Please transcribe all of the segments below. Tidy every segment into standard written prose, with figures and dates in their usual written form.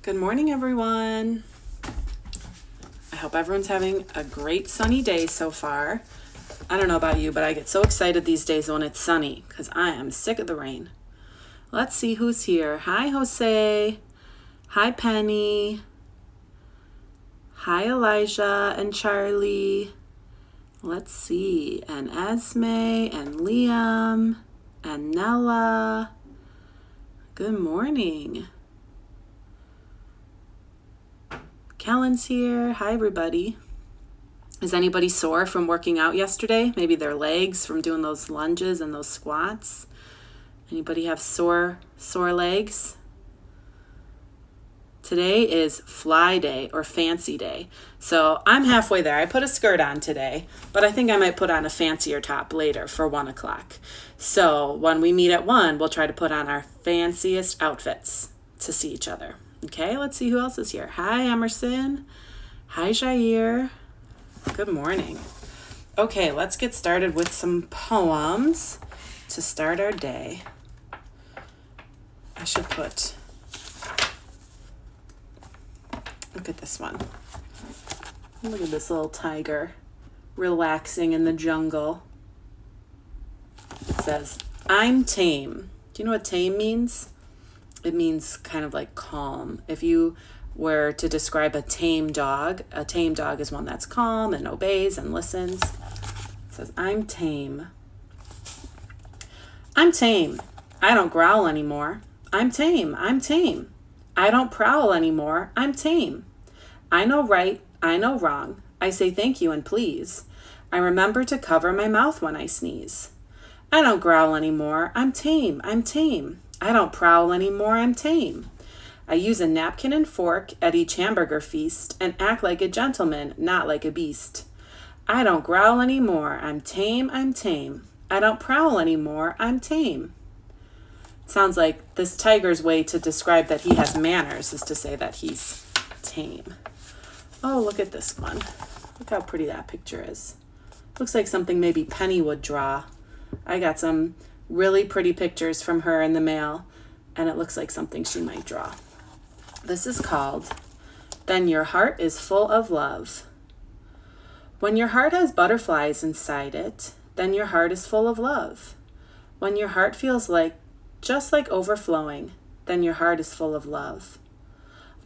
Good morning, everyone. I hope everyone's having a great sunny day so far. I don't know about you, but I get so excited these days when it's sunny because I am sick of the rain. Let's see who's here. Hi, Jose. Hi, Penny. Hi, Elijah and Charlie. Let's see. And Esme and Liam and Nella. Good morning. Kellen's here. Hi, everybody. Is anybody sore from working out yesterday? Maybe their legs from doing those lunges and those squats. Anybody have sore legs? Today is fly day or fancy day. So I'm halfway there. I put a skirt on today, but I think I might put on a fancier top later for 1 o'clock. So when we meet at 1, we'll try to put on our fanciest outfits to see each other. Okay, let's see who else is here. Hi, Emerson. Hi, Jair. Good morning. Okay, let's get started with some poems to start our day. I should put, look at this one. Look at this little tiger relaxing in the jungle. It says, I'm tame. Do you know what tame means? It means kind of like calm. If you were to describe a tame dog is one that's calm and obeys and listens. It says, I'm tame. I'm tame. I don't growl anymore. I'm tame. I'm tame. I don't prowl anymore. I'm tame. I know right. I know wrong. I say thank you and please. I remember to cover my mouth when I sneeze. I don't growl anymore. I'm tame. I'm tame. I don't prowl anymore, I'm tame. I use a napkin and fork at each hamburger feast and act like a gentleman, not like a beast. I don't growl anymore, I'm tame, I'm tame. I don't prowl anymore, I'm tame. It sounds like this tiger's way to describe that he has manners is to say that he's tame. Oh, look at this one. Look how pretty that picture is. Looks like something maybe Penny would draw. I got some really pretty pictures from her in the mail, and it looks like something she might draw. This is called, Then Your Heart is Full of Love. When your heart has butterflies inside it, then your heart is full of love. When your heart feels just like overflowing, then your heart is full of love.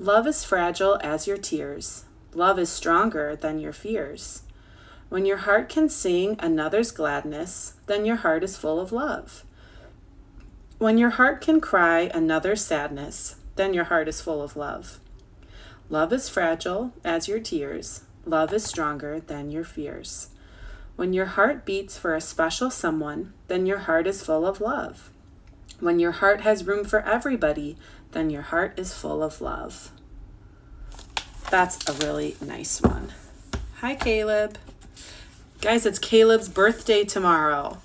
Love is fragile as your tears. Love is stronger than your fears. When your heart can sing another's gladness, then your heart is full of love. When your heart can cry another's sadness, then your heart is full of love. Love is fragile as your tears. Love is stronger than your fears. When your heart beats for a special someone, then your heart is full of love. When your heart has room for everybody, then your heart is full of love. That's a really nice one. Hi, Caleb. Guys, it's Caleb's birthday tomorrow.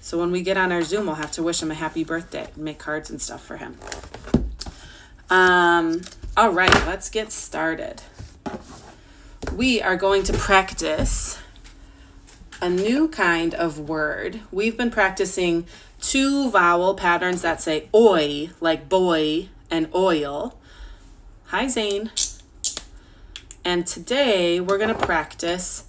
So when we get on our Zoom, we'll have to wish him a happy birthday and make cards and stuff for him. All right, let's get started. We are going to practice a new kind of word. We've been practicing 2 vowel patterns that say oi, like boy, and oil. Hi, Zane. And today we're going to practice,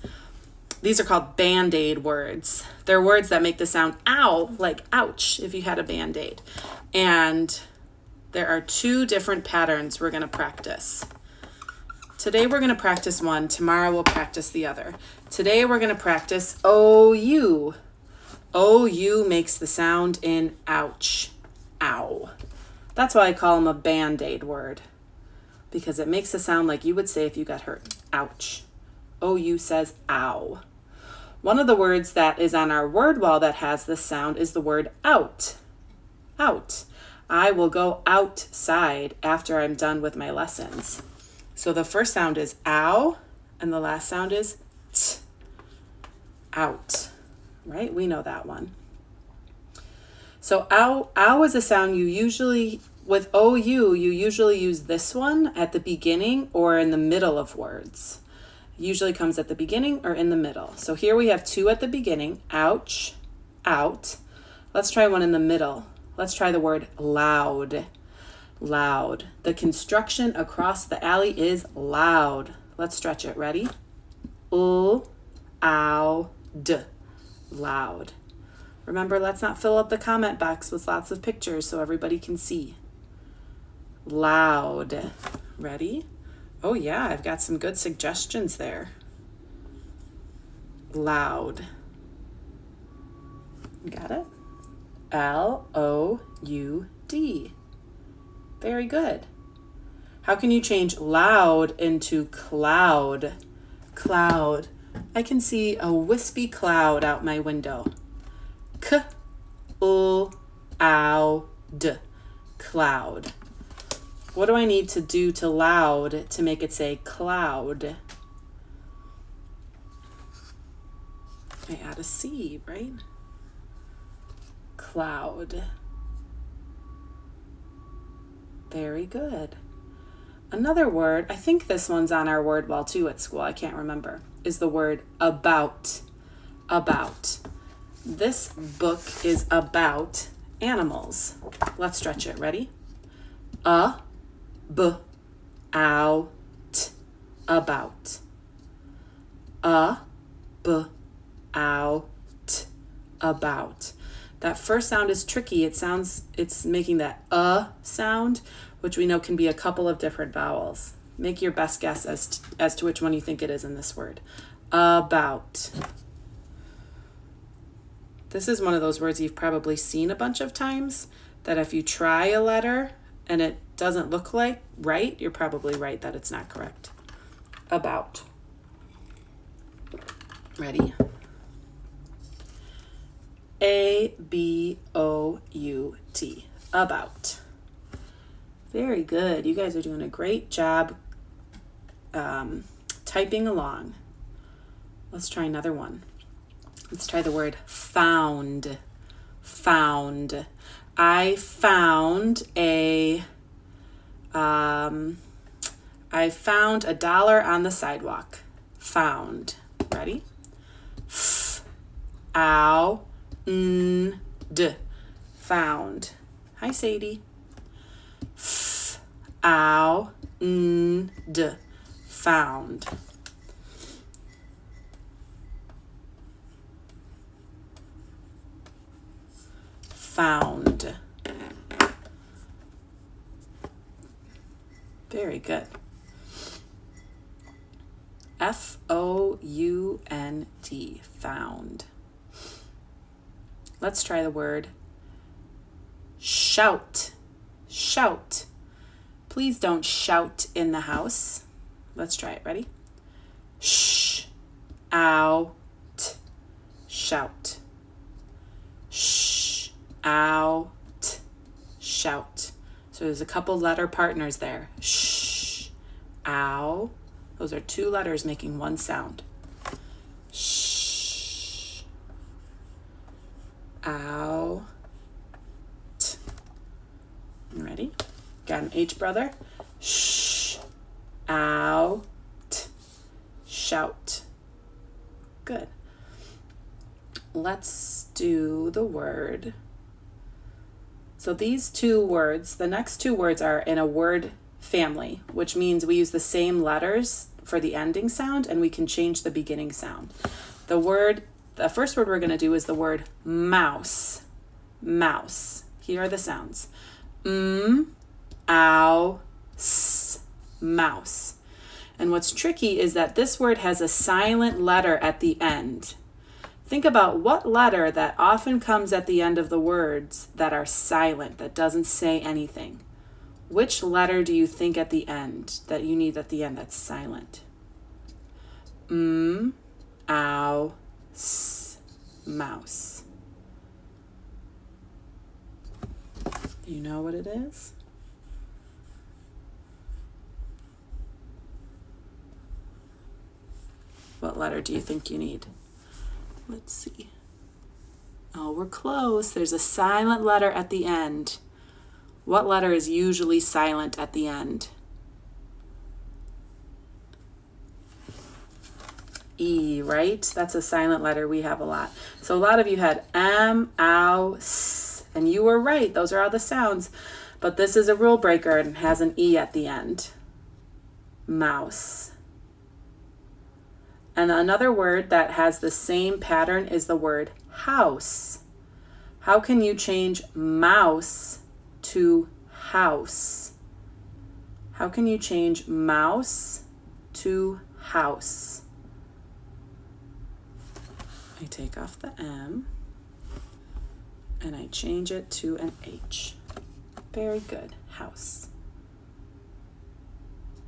these are called Band-Aid words. They're words that make the sound ow, like ouch, if you had a Band-Aid. And there are 2 different patterns we're going to practice. Today we're going to practice one. Tomorrow we'll practice the other. Today we're going to practice OU. OU makes the sound in ouch, ow. That's why I call them a Band-Aid word, because it makes a sound like you would say if you got hurt. Ouch. OU says ow. One of the words that is on our word wall that has this sound is the word out. Out. I will go outside after I'm done with my lessons. So the first sound is ow, and the last sound is t. Out. Right? We know that one. So ow is a sound you usually, with OU, you usually use this one at the beginning or in the middle of words. Usually comes at the beginning or in the middle. So here we have 2 at the beginning, ouch, out. Let's try one in the middle. Let's try the word loud. Loud. The construction across the alley is loud. Let's stretch it. Ready? Loud. Loud. Remember, let's not fill up the comment box with lots of pictures so everybody can see. Loud. Ready? Oh yeah, I've got some good suggestions there. Loud. Got it? L-O-U-D. Very good. How can you change loud into cloud? Cloud. I can see a wispy cloud out my window. K-L-O-U-D. Cloud. What do I need to do to loud to make it say cloud? I add a C, right? Cloud. Very good. Another word, I think this one's on our word wall too at school, I can't remember, is the word about. About. This book is about animals. Let's stretch it. Ready? A-B-O-U-T. About. A-B-O-U-T. About. That first sound is tricky. It's making that sound, which we know can be a couple of different vowels. Make your best guess as to which one you think it is in this word. About. This is one of those words you've probably seen a bunch of times, that if you try a letter and it doesn't look like right, you're probably right that it's not correct. About. Ready? A-B-O-U-T. About. Very good. You guys are doing a great job typing along. Let's try another one. Let's try the word found. Found. I found a $1 on the sidewalk. Found. Ready? F-O-U-N-D. Found. Hi, Sadie. F-O-U-N-D. Found. Found. Very good. F-O-U-N-D. Found. Let's try the word shout. Shout. Please don't shout in the house. Let's try it. Ready? Sh-out. Shout. Sh-out. Shout. So there's a couple letter partners there. Sh, ow. Those are two letters making one sound. Sh, ow. T. Ready? Got an H, brother? Sh, ow. T. Shout. Good. Let's do the word. So these two words, the next two words are in a word family, which means we use the same letters for the ending sound and we can change the beginning sound. The first word we're going to do is the word mouse. Mouse. Here are the sounds. Ow, s, mouse. And what's tricky is that this word has a silent letter at the end. Think about what letter that often comes at the end of the words that are silent, that doesn't say anything. Which letter do you think at the end that you need at the end that's silent? Ow, s, mouse. You know what it is? What letter do you think you need? Let's see. Oh, we're close. There's a silent letter at the end. What letter is usually silent at the end? E, right? That's a silent letter we have a lot. So a lot of you had M, ow, s, and you were right. Those are all the sounds. But this is a rule breaker and has an E at the end. Mouse. And another word that has the same pattern is the word house. How can you change mouse to house? How can you change mouse to house? I take off the M and I change it to an H. Very good. House.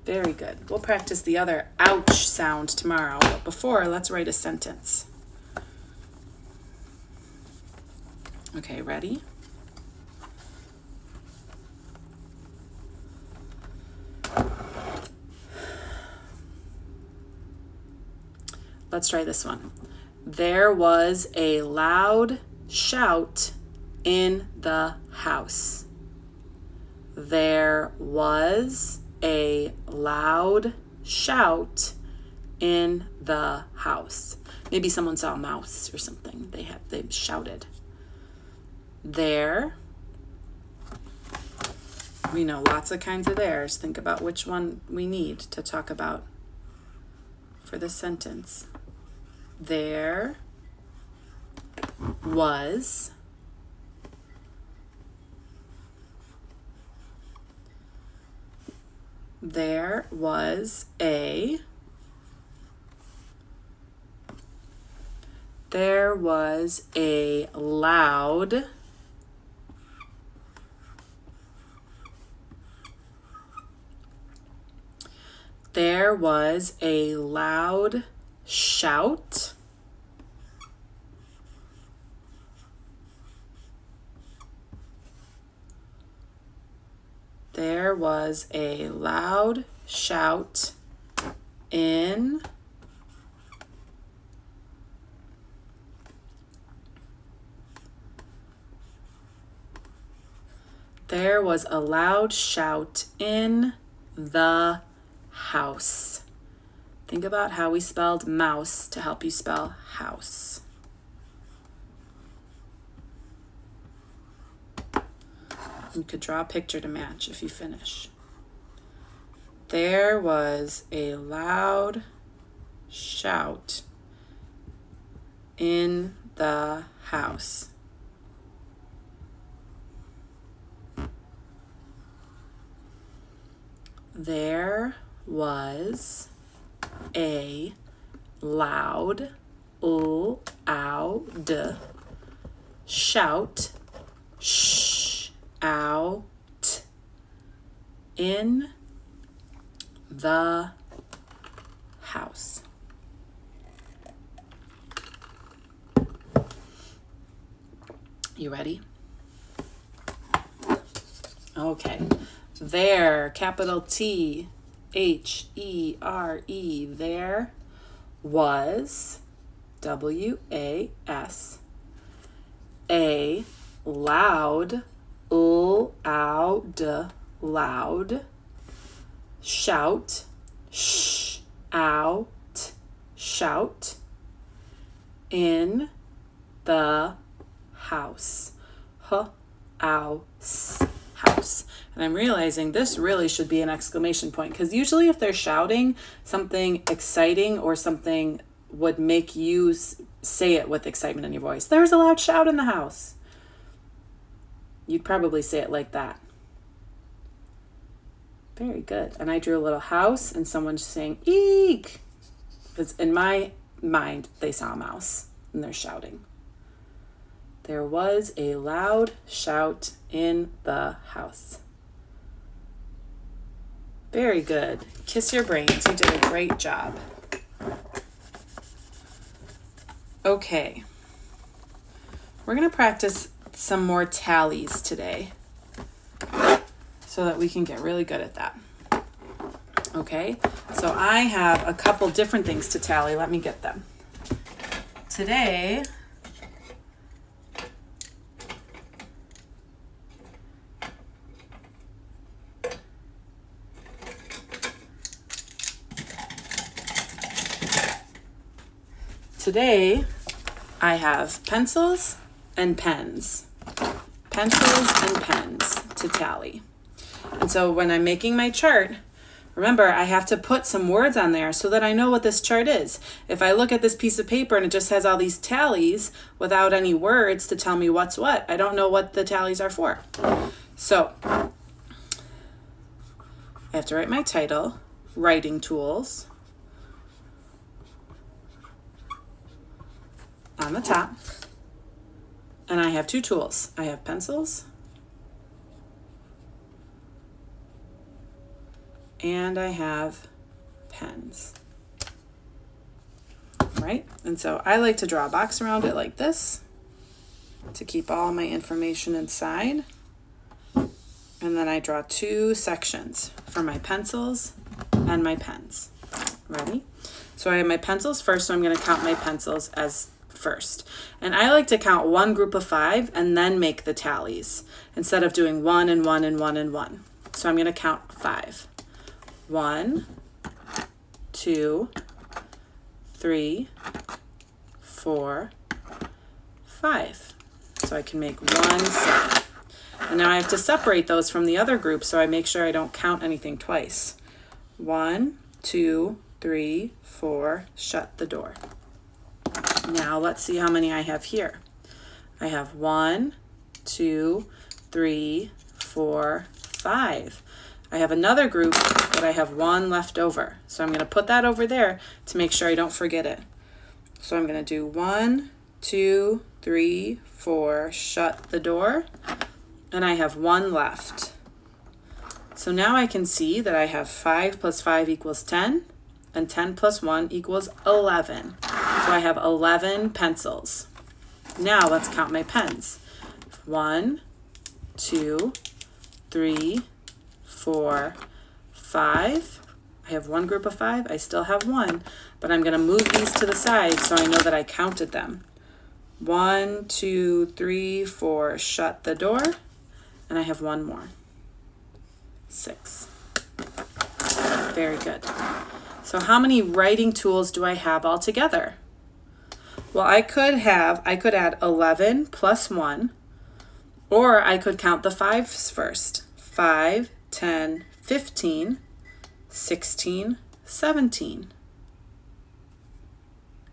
Very good. We'll practice the other ouch sound tomorrow, but before, let's write a sentence. Okay, ready? Let's try this one. There was a loud shout in the house. There was a loud shout in the house. Maybe someone saw a mouse or something. They shouted. There. We know lots of kinds of theirs. Think about which one we need to talk about for this sentence. There was a loud shout There was a loud shout in There was a loud shout in the house. Think about how we spelled mouse to help you spell house. You could draw a picture to match if you finish. There was a loud shout in the house. There was a loud, loud shout, out in the house. You ready? Okay. There, capital T, H-E-R-E, there was, W-A-S, a loud, loud, shout, out, shout, in the house, house. And I'm realizing this really should be an exclamation point, because usually if they're shouting, something exciting or something would make you say it with excitement in your voice. There's a loud shout in the house. You'd probably say it like that. Very good. And I drew a little house and someone's saying, eek. Because in my mind, they saw a mouse and they're shouting. There was a loud shout in the house. Very good. Kiss your brains. You did a great job. Okay. We're going to practice some more tallies today so that we can get really good at that. Okay? So I have a couple different things to tally. Let me get them. Today, I have pencils and pens. Pencils and pens. to tally. And so when I'm making my chart, remember, I have to put some words on there so that I know what this chart is. If I look at this piece of paper and it just has all these tallies without any words to tell me what's what, I don't know what the tallies are for. So I have to write my title, writing tools, on the top. And I have two tools. I have pencils and I have pens, right? And so I like to draw a box around it like this to keep all my information inside. And then I draw two sections for my pencils and my pens. Ready? So I have my pencils first, so I'm going to count my pencils as first. And I like to count one group of 5 and then make the tallies instead of doing 1 and 1 and 1 and 1. So I'm going to count 5. 1, 2, 3, 4, 5. So I can make 1 set. And now I have to separate those from the other group so I make sure I don't count anything twice. 1, 2, 3, 4, shut the door. Now let's see how many I have here. I have 1, 2, 3, 4, 5. I have another group, but I have 1 left over. So I'm going to put that over there to make sure I don't forget it. So I'm going to do 1, 2, 3, 4, shut the door, and I have 1 left. So now I can see that I have 5 plus 5 equals 10, and 10 plus 1 equals 11. So I have 11 pencils. Now let's count my pens. 1, 2, 3, 4, 5. I have 1 group of 5. I still have 1, but I'm going to move these to the side so I know that I counted them. 1, 2, 3, 4, shut the door, and I have 1 more. 6. Very good. So how many writing tools do I have altogether? Well, I could add 11 plus 1, or I could count the 5s first. 5, 10, 15, 16, 17.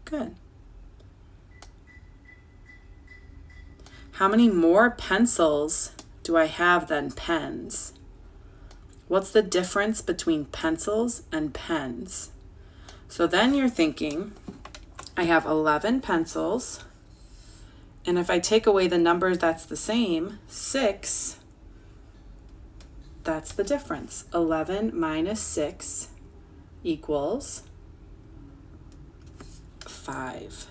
Good. How many more pencils do I have than pens? What's the difference between pencils and pens? So then you're thinking, I have 11 pencils, and if I take away the numbers that's the same, 6, that's the difference. 11 minus 6 equals 5.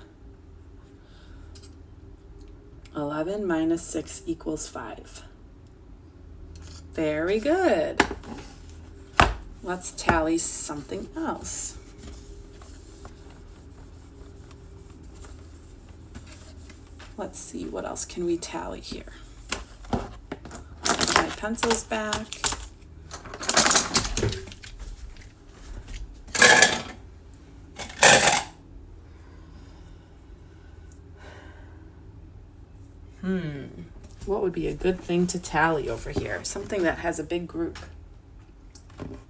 11 minus 6 equals 5. Very good. Let's tally something else. Let's see, what else can we tally here? Put my pencils back. What would be a good thing to tally over here? Something that has a big group.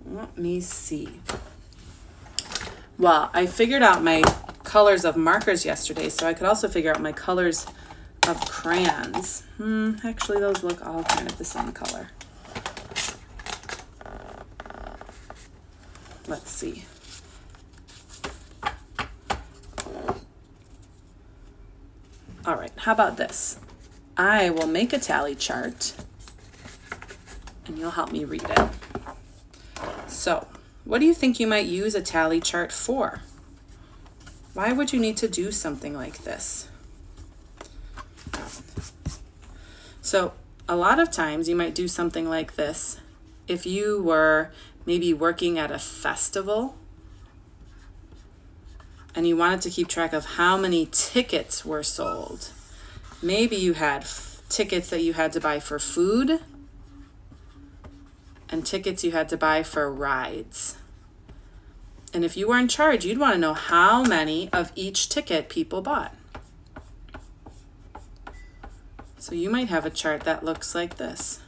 Let me see. Well, I figured out my colors of markers yesterday, so I could also figure out my colors of crayons. Actually, those look all kind of the same color. Let's see. All right, how about this? I will make a tally chart and you'll help me read it. So, what do you think you might use a tally chart for? Why would you need to do something like this? So, a lot of times you might do something like this if you were maybe working at a festival and you wanted to keep track of how many tickets were sold. Maybe you had tickets that you had to buy for food and tickets you had to buy for rides. And if you were in charge, you'd want to know how many of each ticket people bought. So you might have a chart that looks like this.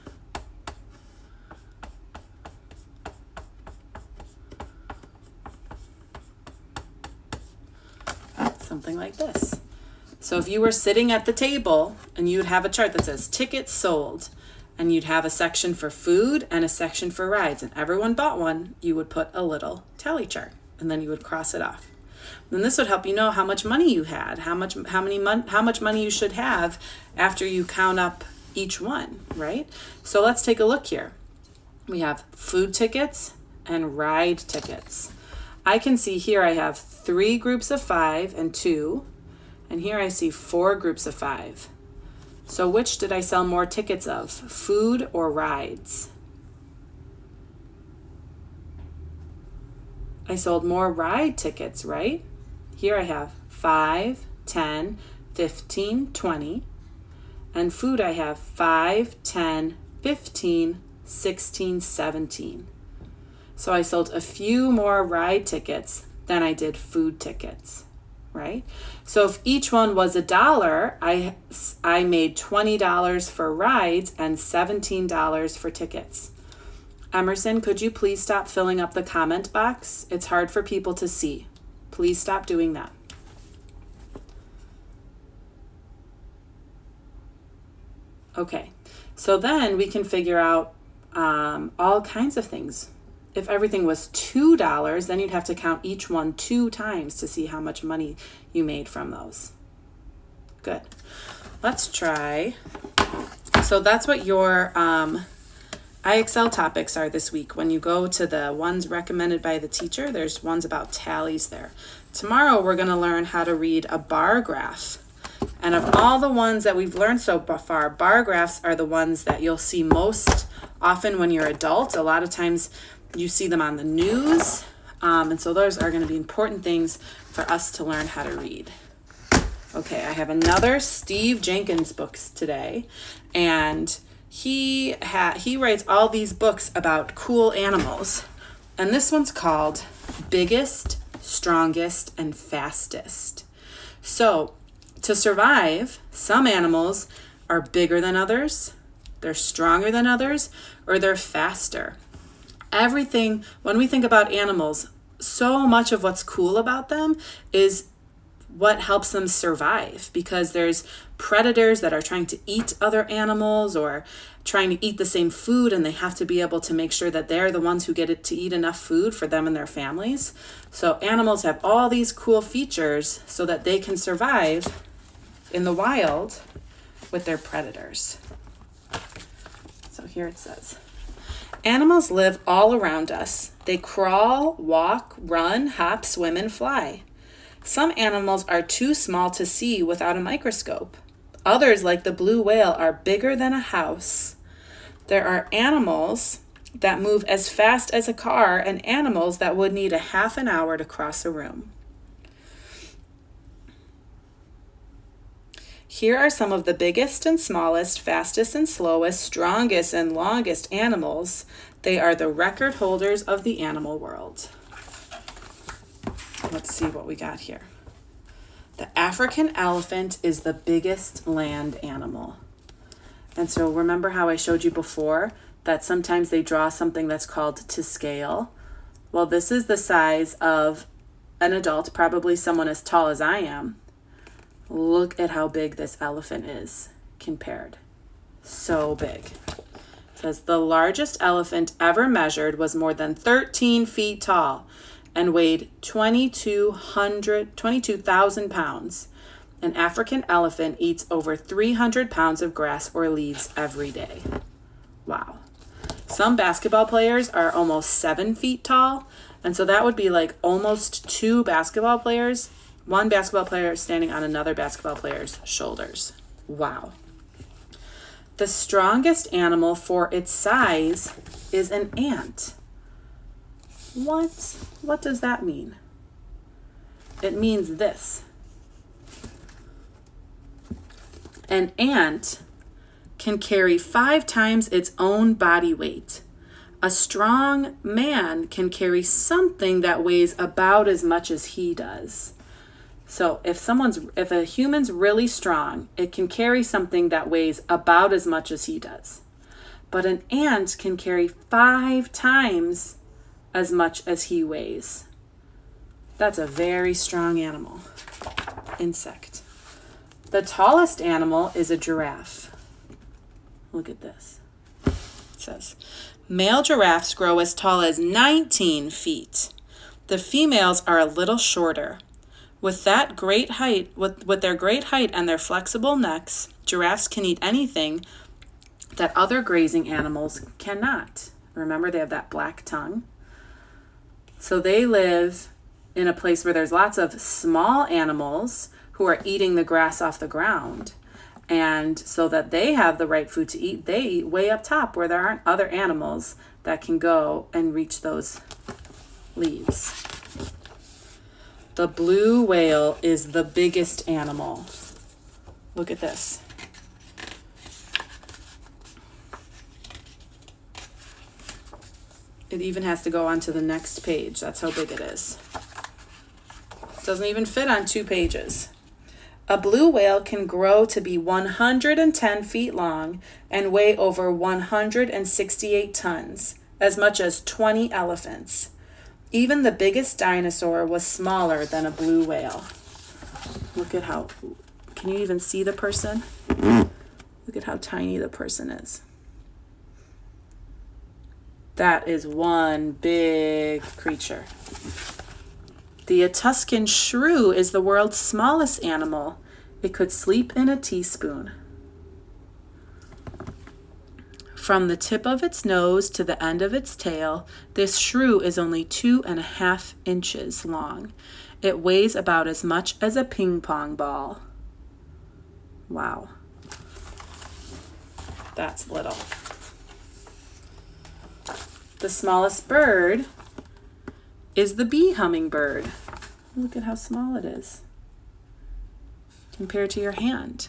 something like this. So if you were sitting at the table and you'd have a chart that says tickets sold, and you'd have a section for food and a section for rides, and everyone bought one, you would put a little tally chart, and then you would cross it off. Then this would help you know how much money you had, how much money you should have after you count up each one, right? So let's take a look here. We have food tickets and ride tickets. I can see here I have 3 groups of 5 and 2, and here I see 4 groups of 5. So which did I sell more tickets of, food or rides? I sold more ride tickets, right? Here I have 5, 10, 15, 20. And food I have 5, 10, 15, 16, 17. So I sold a few more ride tickets than I did food tickets, right? So if each one was $1, I made $20 for rides and $17 for tickets. Emerson, could you please stop filling up the comment box? It's hard for people to see. Please stop doing that. Okay, so then we can figure out all kinds of things. If everything was $2, then you'd have to count each one 2 times to see how much money you made from those. Good. Let's try. So that's what your IXL topics are this week. When you go to the ones recommended by the teacher, there's ones about tallies there. Tomorrow we're going to learn how to read a bar graph. And of all the ones that we've learned so far, bar graphs are the ones that you'll see most often when you're adult. A lot of times you see them on the news. And so those are going to be important things for us to learn how to read. Okay, I have another Steve Jenkins books today. And he writes all these books about cool animals. And this one's called Biggest, Strongest, and Fastest. So to survive, some animals are bigger than others, they're stronger than others, or they're faster. Everything, when we think about animals, so much of what's cool about them is what helps them survive, because there's predators that are trying to eat other animals or trying to eat the same food, and they have to be able to make sure that they're the ones who get it to eat enough food for them and their families. So animals have all these cool features so that they can survive in the wild with their predators. So here it says, animals live all around us. They crawl, walk, run, hop, swim, and fly. Some animals are too small to see without a microscope. Others, like the blue whale, are bigger than a house. There are animals that move as fast as a car and animals that would need a half an hour to cross a room. Here are some of the biggest and smallest, fastest and slowest, strongest and longest animals. They are the record holders of the animal world. Let's see what we got here. The African elephant is the biggest land animal. And so remember how I showed you before that sometimes they draw something that's called to scale? Well, this is the size of an adult, probably someone as tall as I am. Look at how big this elephant is compared. So big. It says the largest elephant ever measured was more than 13 feet tall and weighed 22,000 pounds. An African elephant eats over 300 pounds of grass or leaves every day. Wow. Some basketball players are almost 7 feet tall, and so that would be like almost 2 basketball players, one basketball player standing on another basketball player's shoulders. Wow. The strongest animal for its size is an ant. What does that mean? It means this. An ant can carry 5 times its own body weight. A strong man can carry something that weighs about as much as he does. So if a human's really strong, it can carry something that weighs about as much as he does. But an ant can carry 5 times as much as he weighs. That's a very strong animal. insect. The tallest animal is a giraffe. Look at this. It says, male giraffes grow as tall as 19 feet. The females are a little shorter. With their great height and their flexible necks, giraffes can eat anything that other grazing animals cannot. Remember, they have that black tongue. So they live in a place where there's lots of small animals who are eating the grass off the ground. And so that they have the right food to eat, they eat way up top where there aren't other animals that can go and reach those leaves. The blue whale is the biggest animal. Look at this. It even has to go on to the next page. That's how big it is. It doesn't even fit on 2 pages. A blue whale can grow to be 110 feet long and weigh over 168 tons, as much as 20 elephants. Even the biggest dinosaur was smaller than a blue whale. Look at how, can you even see the person? Look at how tiny the person is. That is one big creature. The Etruscan shrew is the world's smallest animal. It could sleep in a teaspoon. From the tip of its nose to the end of its tail, this shrew is only 2.5 inches long. It weighs about as much as a ping pong ball. Wow. That's little. The smallest bird is the bee hummingbird. Look at how small it is compared to your hand.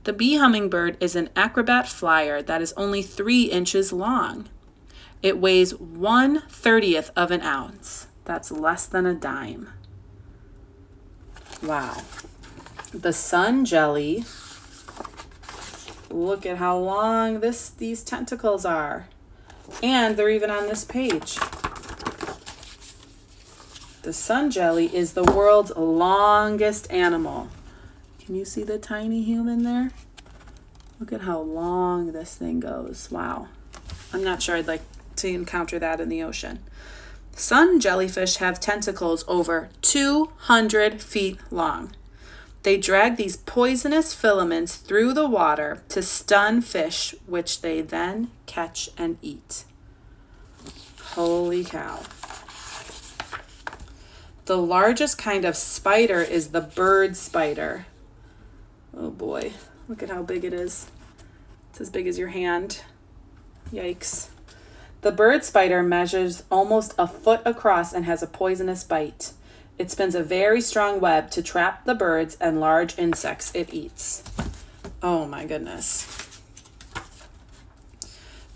The bee hummingbird is an acrobat flyer that is only 3 inches long. It weighs 1/30th of an ounce. That's less than a dime. Wow. The sun jelly. Look at how long these tentacles are. And they're even on this page. The sun jelly is the world's longest animal. Can you see the tiny human there? Look at how long this thing goes. Wow. I'm not sure I'd like to encounter that in the ocean. Sun jellyfish have tentacles over 200 feet long. They drag these poisonous filaments through the water to stun fish, which they then catch and eat. Holy cow. The largest kind of spider is the bird spider. Oh boy, look at how big it is. It's as big as your hand. Yikes. The bird spider measures almost a foot across and has a poisonous bite. It spins a very strong web to trap the birds and large insects it eats. Oh my goodness.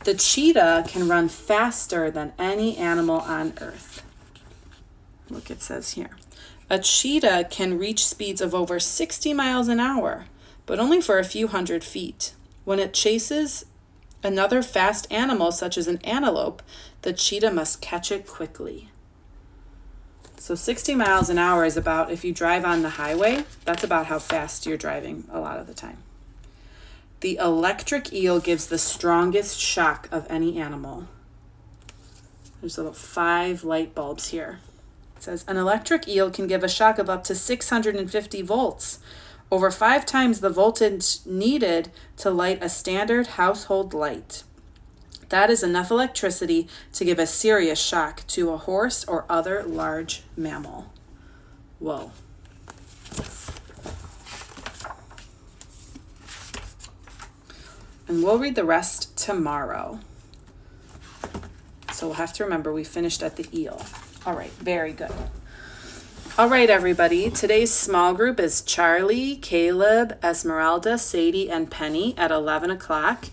The cheetah can run faster than any animal on Earth. Look, it says here. A cheetah can reach speeds of over 60 miles an hour, but only for a few hundred feet. When it chases another fast animal, such as an antelope, the cheetah must catch it quickly. So 60 miles an hour is about, if you drive on the highway, that's about how fast you're driving a lot of the time. The electric eel gives the strongest shock of any animal. There's little 5 light bulbs here. It says, an electric eel can give a shock of up to 650 volts, over 5 times the voltage needed to light a standard household light. That is enough electricity to give a serious shock to a horse or other large mammal. Whoa. And we'll read the rest tomorrow. So we'll have to remember we finished at the eel. All right, very good. All right, everybody. Today's small group is Charlie, Caleb, Esmeralda, Sadie, and Penny at 11 o'clock.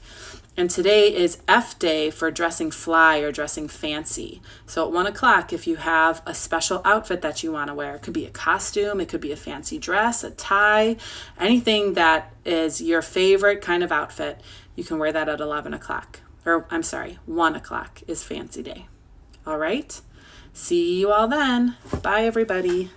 And today is F day for dressing fly or dressing fancy. So at 1 o'clock, if you have a special outfit that you want to wear, it could be a costume, it could be a fancy dress, a tie, anything that is your favorite kind of outfit, you can wear that at 11 o'clock. Or, I'm sorry, 1 o'clock is fancy day. All right? See you all then. Bye, everybody.